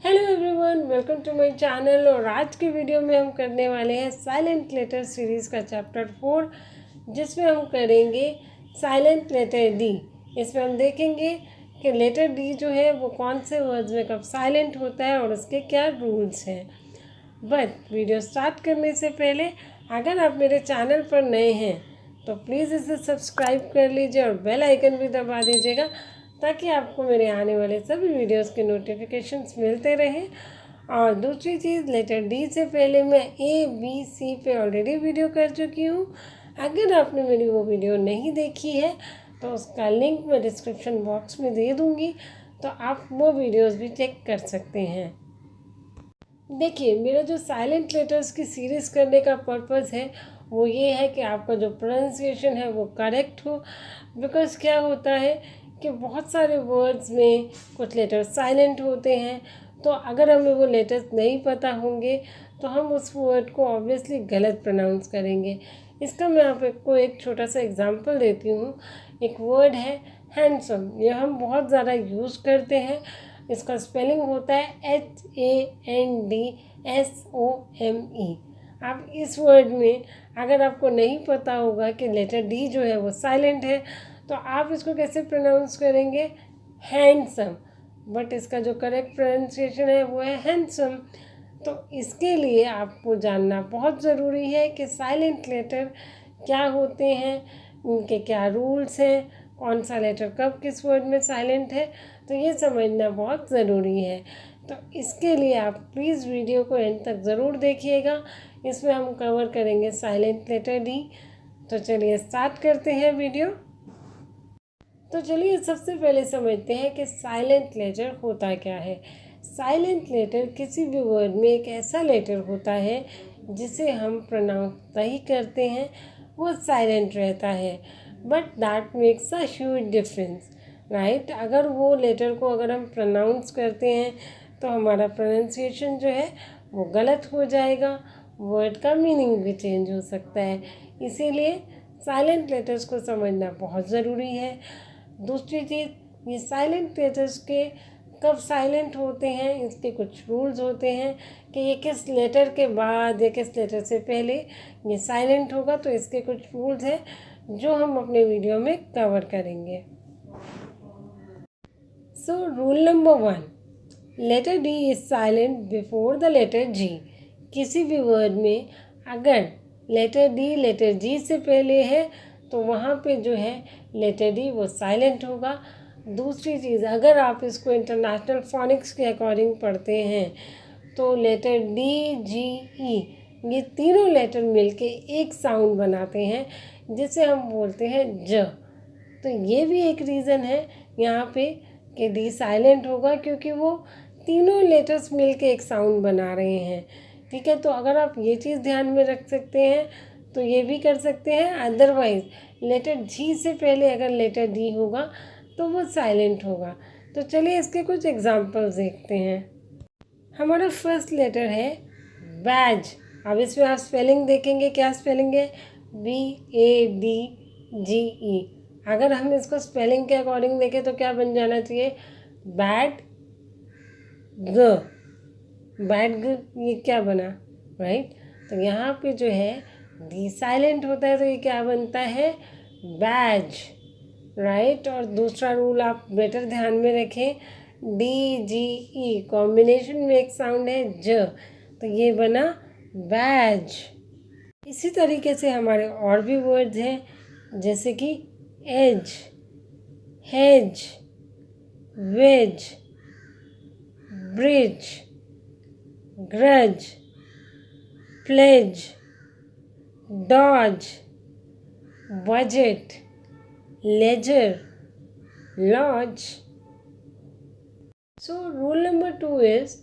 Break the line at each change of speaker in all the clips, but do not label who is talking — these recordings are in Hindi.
Hello everyone, welcome to my channel. और आज के वीडियो में हम करने वाले हैं साइलेंट लेटर सीरीज़ का चैप्टर 4, जिसमें हम करेंगे साइलेंट लेटर डी। इसमें हम देखेंगे कि लेटर डी जो है वो कौन से वर्ड्स में कब साइलेंट होता है और उसके क्या रूल्स हैं। बट वीडियो स्टार्ट करने से पहले अगर आप मेरे चैनल पर नए हैं तो प्लीज़ इसे सब्सक्राइब कर लीजिए और बेल आइकन भी दबा दीजिएगा, ताकि आपको मेरे आने वाले सभी वीडियोस के नोटिफिकेशंस मिलते रहें। और दूसरी चीज़, लेटर डी से पहले मैं ए बी सी पे ऑलरेडी वीडियो कर चुकी हूँ। अगर आपने मेरी वो वीडियो नहीं देखी है तो उसका लिंक मैं डिस्क्रिप्शन बॉक्स में दे दूँगी, तो आप वो वीडियोस भी चेक कर सकते हैं। देखिए, मेरा जो साइलेंट लेटर्स की सीरीज़ करने का पर्पज़ है वो ये है कि आपका जो प्रोनाउंसिएशन है वो करेक्ट हो। बिकॉज़ क्या होता है कि बहुत सारे वर्ड्स में कुछ लेटर्स साइलेंट होते हैं, तो अगर हमें वो लेटर्स नहीं पता होंगे तो हम उस वर्ड को ऑब्वियसली गलत प्रोनाउंस करेंगे। इसका मैं आपको एक छोटा सा एग्जांपल देती हूँ। एक वर्ड है हैंडसम, ये हम बहुत ज़्यादा यूज़ करते हैं। इसका स्पेलिंग होता है HANDSOME। आप इस वर्ड में अगर आपको नहीं पता होगा कि लेटर डी जो है वो साइलेंट है, तो आप इसको कैसे प्रोनाउंस करेंगे? हैंडसम। बट इसका जो करेक्ट प्रोनाउंसिएशन है वो है हैंडसम। तो इसके लिए आपको जानना बहुत ज़रूरी है कि साइलेंट लेटर क्या होते हैं, उनके क्या रूल्स हैं, कौन सा लेटर कब किस वर्ड में साइलेंट है, तो ये समझना बहुत ज़रूरी है। तो इसके लिए आप प्लीज़ वीडियो को एंड तक ज़रूर देखिएगा। इसमें हम कवर करेंगे साइलेंट लेटर डी। तो चलिए स्टार्ट करते हैं वीडियो। तो चलिए सबसे पहले समझते हैं कि साइलेंट लेटर होता क्या है। साइलेंट लेटर किसी भी वर्ड में एक ऐसा लेटर होता है जिसे हम प्रोनाउंस नहीं करते हैं, वो साइलेंट रहता है। But that makes a huge difference, right. अगर वो लेटर को अगर हम प्रोनाउंस करते हैं तो हमारा प्रोनाउंसिएशन जो है वो गलत हो जाएगा, वर्ड का मीनिंग भी चेंज हो सकता है। इसीलिए साइलेंट लेटर्स को समझना बहुत ज़रूरी है। दूसरी चीज़, ये साइलेंट लेटर्स के कब साइलेंट होते हैं, इसके कुछ रूल्स होते हैं कि ये किस लेटर के बाद या किस लेटर से पहले ये साइलेंट होगा। तो इसके कुछ रूल्स हैं जो हम अपने वीडियो में कवर करेंगे। So rule number 1, letter D is silent before the letter G. किसी भी वर्ड में अगर लेटर डी लेटर जी से पहले है तो वहाँ पे जो है लेटर डी वो साइलेंट होगा। दूसरी चीज़, अगर आप इसको इंटरनेशनल फोनिक्स के अकॉर्डिंग पढ़ते हैं तो लेटर डी जी ई ये तीनों लेटर मिलके एक साउंड बनाते हैं जिसे हम बोलते हैं ज। तो ये भी एक रीज़न है यहाँ पे कि डी साइलेंट होगा, क्योंकि वो तीनों लेटर्स मिलके एक साउंड बना रहे हैं। ठीक है, तो अगर आप ये चीज़ ध्यान में रख सकते हैं तो ये भी कर सकते हैं। अदरवाइज़ लेटर जी से पहले अगर लेटर डी होगा तो वो साइलेंट होगा। तो चलिए इसके कुछ एग्जांपल्स देखते हैं। हमारा फर्स्ट लेटर है बैज। अब इसमें आप स्पेलिंग देखेंगे, क्या स्पेलिंग है? BADGE। अगर हम इसको स्पेलिंग के अकॉर्डिंग देखें तो क्या बन जाना चाहिए? बैड ग। बैड ग, ये क्या बना? राइट। तो यहाँ पे जो है डी साइलेंट होता है तो ये क्या बनता है? बैज, राइट। और दूसरा रूल आप बेटर ध्यान में रखें, DGE कॉम्बिनेशन में एक साउंड है ज, तो ये बना बैज। इसी तरीके से हमारे और भी वर्ड्स हैं, जैसे कि edge, hedge, wedge, bridge, grudge, pledge, dodge, budget, ledger, lodge. So rule number 2 is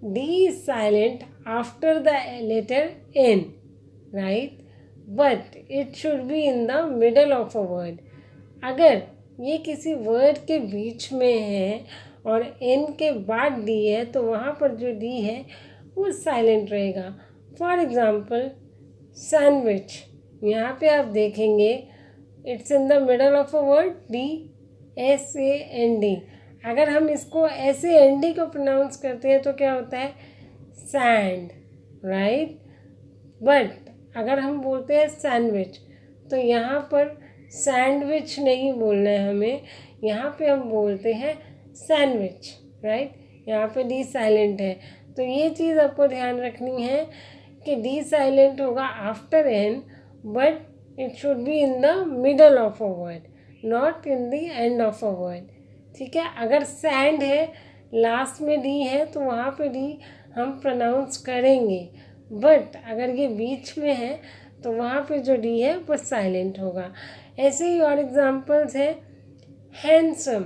D is silent after the letter N, right? But it should be in the middle of a word. अगर ये किसी वर्ड के बीच में है और N के बाद D है तो वहाँ पर जो D है वो साइलेंट रहेगा। फॉर एग्ज़ाम्पल सैंडविच, यहाँ पे आप देखेंगे it's in the middle of a word, DSAND। अगर हम इसको ऐसे एन डी को प्रोनाउंस करते हैं तो क्या होता है, सैंड, राइट। बट अगर हम बोलते हैं सैंडविच, तो यहाँ पर सैंडविच नहीं बोलना है हमें, यहाँ पे हम बोलते हैं सैंडविच, राइट। यहाँ पे डी साइलेंट है, तो ये चीज़ आपको ध्यान रखनी है कि डी साइलेंट होगा after N, but it should be in the middle of a word, not in the end of a word, ठीक है। अगर सैंड है, लास्ट में डी है, तो वहाँ पे डी हम प्रोनाउंस करेंगे, बट अगर ये बीच में है तो वहाँ पे जो डी है वो साइलेंट होगा। ऐसे ही और एग्जांपल्स हैं, हैंडसम,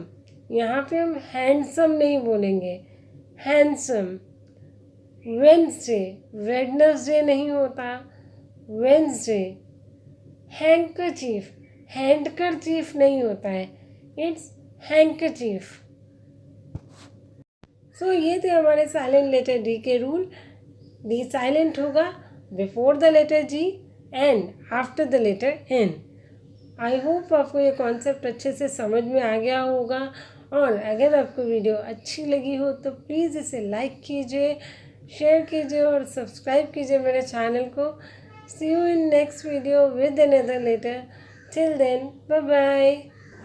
यहाँ पे हम हैंडसम नहीं बोलेंगे, हैंडसम। वेडनेसडे, वेडनेसडे नहीं होता, वेडनेसडे। हैंकरचीफ, हैंडकरचीफ नहीं होता है, इट्स हैंकरचीफ। सो ये थे हमारे साइलेंट लेटर डी के रूल। डी साइलेंट होगा before the letter G and after the letter N. I hope आपको ये कॉन्सेप्ट अच्छे से समझ में आ गया होगा, और अगर आपको वीडियो अच्छी लगी हो तो प्लीज़ इसे लाइक कीजिए, शेयर कीजिए और सब्सक्राइब कीजिए मेरे चैनल को। See you in next video with another letter. Till then, bye bye.